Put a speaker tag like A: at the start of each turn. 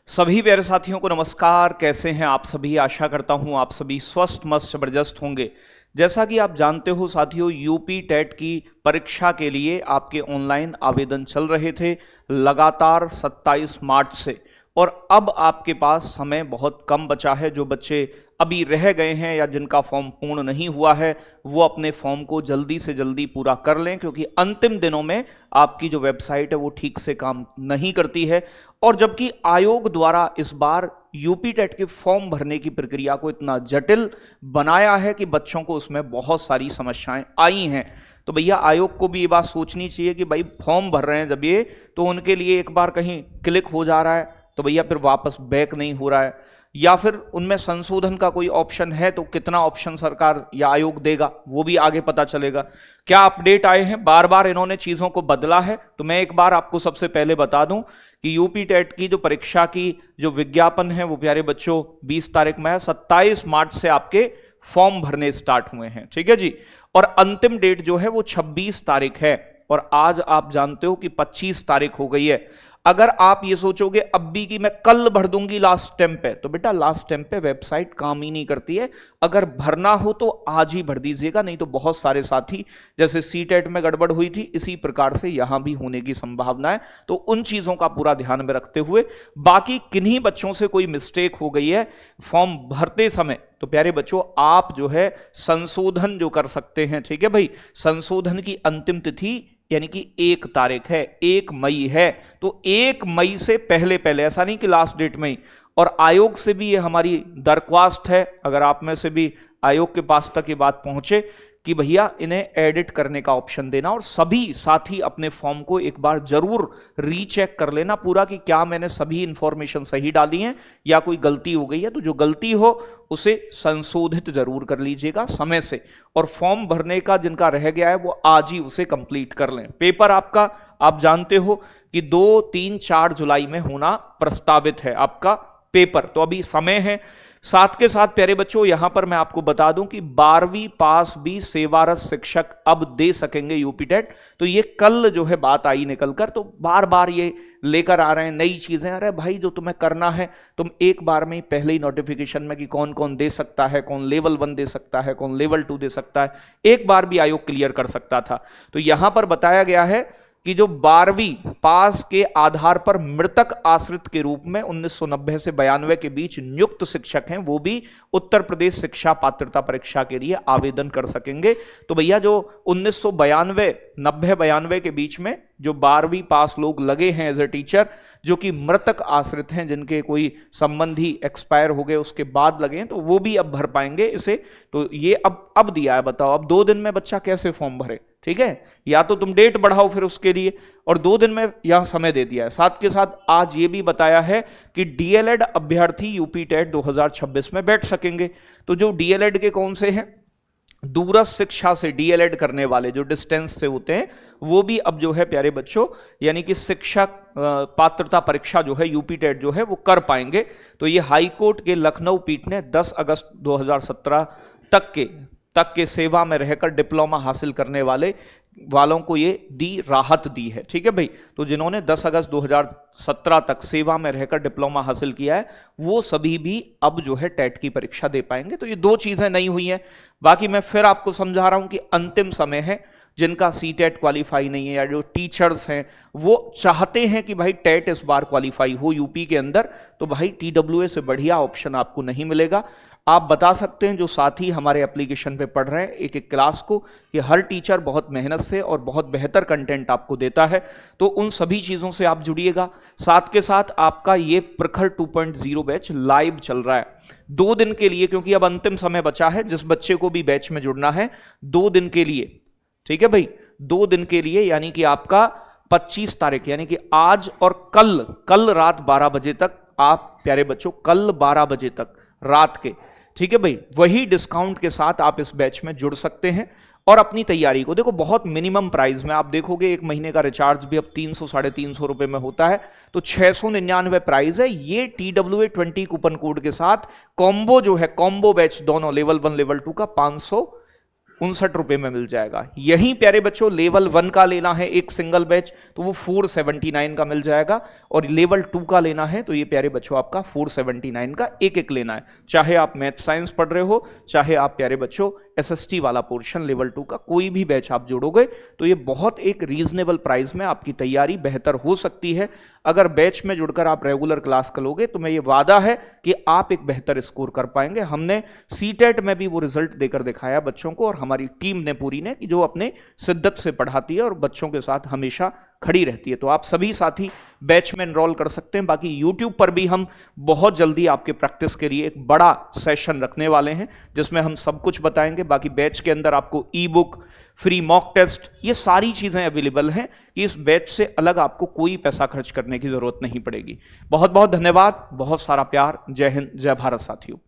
A: सभी प्यारे साथियों को नमस्कार। कैसे हैं आप सभी? आशा करता हूं आप सभी स्वस्थ मस्त जबरदस्त होंगे। जैसा कि आप जानते हो साथियों, यूपी टेट की परीक्षा के लिए आपके ऑनलाइन आवेदन चल रहे थे लगातार 27 मार्च से, और अब आपके पास समय बहुत कम बचा है। जो बच्चे अभी रह गए हैं या जिनका फॉर्म पूर्ण नहीं हुआ है, वो अपने फॉर्म को जल्दी से जल्दी पूरा कर लें, क्योंकि अंतिम दिनों में आपकी जो वेबसाइट है वो ठीक से काम नहीं करती है। और जबकि आयोग द्वारा इस बार यूपी टेट के फॉर्म भरने की प्रक्रिया को इतना जटिल बनाया है कि बच्चों को उसमें बहुत सारी समस्याएं आई हैं। तो भैया आयोग को भी ये बात सोचनी चाहिए कि भाई फॉर्म भर रहे हैं जब ये, तो उनके लिए एक बार कहीं क्लिक हो जा रहा है तो भैया फिर वापस बैक नहीं हो रहा है, या फिर उनमें संशोधन का कोई ऑप्शन है तो कितना ऑप्शन सरकार या आयोग देगा वो भी आगे पता चलेगा। क्या अपडेट आए हैं, बार बार इन्होंने चीजों को बदला है। तो मैं एक बार आपको सबसे पहले बता दूं कि यूपी टेट की जो परीक्षा की जो विज्ञापन है वो प्यारे बच्चों 20 तारीख में है। 27 मार्च से आपके फॉर्म भरने स्टार्ट हुए हैं, ठीक है जी। और अंतिम डेट जो है वो 26 तारीख है, और आज आप जानते हो कि 25 तारीख हो गई है। अगर आप ये सोचोगे अब भी कि मैं कल भर दूंगी लास्ट टाइम पे, तो बेटा लास्ट टाइम पे वेबसाइट काम ही नहीं करती है। अगर भरना हो तो आज ही भर दीजिएगा, नहीं तो बहुत सारे साथी जैसे सीटेट में गड़बड़ हुई थी, इसी प्रकार से यहां भी होने की संभावना है। तो उन चीजों का पूरा ध्यान में रखते हुए, बाकी किन्हीं बच्चों से कोई मिस्टेक हो गई है फॉर्म भरते समय, तो प्यारे बच्चों आप जो है संशोधन जो कर सकते हैं, ठीक है भाई। संशोधन की अंतिम तिथि यानी कि 1 तारीख है, 1 मई है। तो 1 मई से पहले पहले, ऐसा नहीं कि लास्ट डेट में ही। और आयोग से भी ये हमारी दरख्वास्त है, अगर आप में से भी आयोग के पास तक ये बात पहुंचे कि भैया इन्हें एडिट करने का ऑप्शन देना, और सभी साथी अपने फॉर्म को एक बार जरूर रीचेक कर लेना पूरा कि क्या मैंने सभी इंफॉर्मेशन सही डाली है या कोई गलती हो गई है। तो जो गलती हो उसे संशोधित जरूर कर लीजिएगा समय से, और फॉर्म भरने का जिनका रह गया है वो आज ही उसे कंप्लीट कर लें। पेपर आपका आप जानते हो कि 2, 3, 4 जुलाई में होना प्रस्तावित है आपका पेपर, तो अभी समय है। साथ के साथ प्यारे बच्चों यहां पर मैं आपको बता दूं कि 12वीं पास भी सेवारत शिक्षक अब दे सकेंगे यूपी टेट। तो ये कल जो है बात आई निकलकर, तो बार बार ये लेकर आ रहे हैं नई चीजें। अरे भाई जो तुम्हें करना है तुम एक बार में ही पहले ही नोटिफिकेशन में कि कौन कौन दे सकता है, कौन लेवल 1 दे सकता है, कौन लेवल 2 दे सकता है, एक बार भी आयोग क्लियर कर सकता था। तो यहां पर बताया गया है कि जो 12वीं पास के आधार पर मृतक आश्रित के रूप में 1990 से 92 के बीच नियुक्त शिक्षक हैं, वो भी उत्तर प्रदेश शिक्षा पात्रता परीक्षा के लिए आवेदन कर सकेंगे। तो भैया जो 1992, 90-92 के बीच में जो 12वीं पास लोग लगे हैं एज ए टीचर, जो कि मृतक आश्रित हैं, जिनके कोई संबंधी एक्सपायर हो गए उसके बाद लगे हैं, तो वो भी अब भर पाएंगे इसे। तो ये अब दिया है। बताओ अब 2 दिन में बच्चा कैसे फॉर्म भरे, ठीक है। या तो तुम डेट बढ़ाओ फिर उसके लिए, और 2 दिन में यहां समय दे दिया है। साथ के साथ आज ये भी बताया है कि डीएलएड अभ्यर्थी यूपी टेट 2026 में बैठ सकेंगे। तो जो डीएलएड के कौन से हैं, दूरस्थ शिक्षा से डीएलएड करने वाले जो डिस्टेंस से होते हैं, वो भी अब जो है प्यारे बच्चों यानी कि शिक्षक पात्रता परीक्षा जो है यूपी टेट जो है वो कर पाएंगे। तो ये हाई कोर्ट के लखनऊ पीठ ने 10 अगस्त 2017 तक के सेवा में रहकर डिप्लोमा हासिल करने वालों को ये राहत दी है, ठीक है भाई। तो जिन्होंने 10 अगस्त 2017 तक सेवा में रहकर डिप्लोमा हासिल किया है, वो सभी भी अब जो है टेट की परीक्षा दे पाएंगे। तो ये 2 चीजें नहीं हुई हैं। बाकी मैं फिर आपको समझा रहा हूं कि अंतिम समय है, जिनका सीटेट क्वालिफाई नहीं है या जो टीचर्स हैं वो चाहते हैं कि भाई टेट इस बार क्वालिफाई हो यूपी के अंदर, तो भाई टीडब्ल्यूए से बढ़िया ऑप्शन आपको नहीं मिलेगा। आप बता सकते हैं जो साथी हमारे एप्लीकेशन पे पढ़ रहे हैं एक एक क्लास को, कि हर टीचर बहुत मेहनत से और बहुत बेहतर कंटेंट आपको देता है, तो उन सभी चीज़ों से आप जुड़िएगा। साथ के साथ आपका ये प्रखर 2.0 बैच लाइव चल रहा है 2 दिन के लिए, क्योंकि अब अंतिम समय बचा है। जिस बच्चे को भी बैच में जुड़ना है 2 दिन के लिए, ठीक है भाई, 2 दिन के लिए, यानी कि आपका 25 तारीख यानी कि आज और कल रात 12 बजे तक, आप प्यारे बच्चों कल 12 बजे तक रात के, ठीक है भाई, वही डिस्काउंट के साथ आप इस बैच में जुड़ सकते हैं। और अपनी तैयारी को देखो, बहुत मिनिमम प्राइस में आप देखोगे, 1 महीने का रिचार्ज भी अब 300-350 रुपए में होता है, तो 699 प्राइस है। ये TWA20 कूपन कोड के साथ कॉम्बो जो है, कॉम्बो बैच दोनों लेवल 1 लेवल 2 का ₹59 में मिल जाएगा। यहीं प्यारे बच्चों लेवल 1 का लेना है एक सिंगल बैच तो वो 479 का मिल जाएगा, और लेवल 2 का लेना है तो ये प्यारे बच्चों आपका 479 का एक एक लेना है। चाहे आप मैथ साइंस पढ़ रहे हो, चाहे आप प्यारे बच्चों एसएसटी वाला पोर्शन लेवल 2 का कोई भी बैच आप जोड़ोगे तो ये बहुत एक रीजनेबल प्राइस में आपकी तैयारी बेहतर हो सकती है। अगर बैच में जुड़कर आप रेगुलर क्लास करोगे तो मैं ये वादा है कि आप एक बेहतर स्कोर कर पाएंगे। हमने सीटेट में भी वो रिजल्ट देकर दिखाया बच्चों को, और हमारी टीम ने पूरी ने कि जो अपने शिद्दत से पढ़ाती है और बच्चों के साथ हमेशा खड़ी रहती है। तो आप सभी साथी बैच में एनरोल कर सकते हैं। बाकी यूट्यूब पर भी हम बहुत जल्दी आपके प्रैक्टिस के लिए एक बड़ा सेशन रखने वाले हैं जिसमें हम सब कुछ बताएंगे। बाकी बैच के अंदर आपको e book, free mock test, ये सारी चीजें अवेलेबल हैं कि इस बैच से अलग आपको कोई पैसा खर्च करने की जरूरत नहीं पड़ेगी। बहुत बहुत धन्यवाद, बहुत सारा प्यार। जय हिंद, जय भारत साथियों।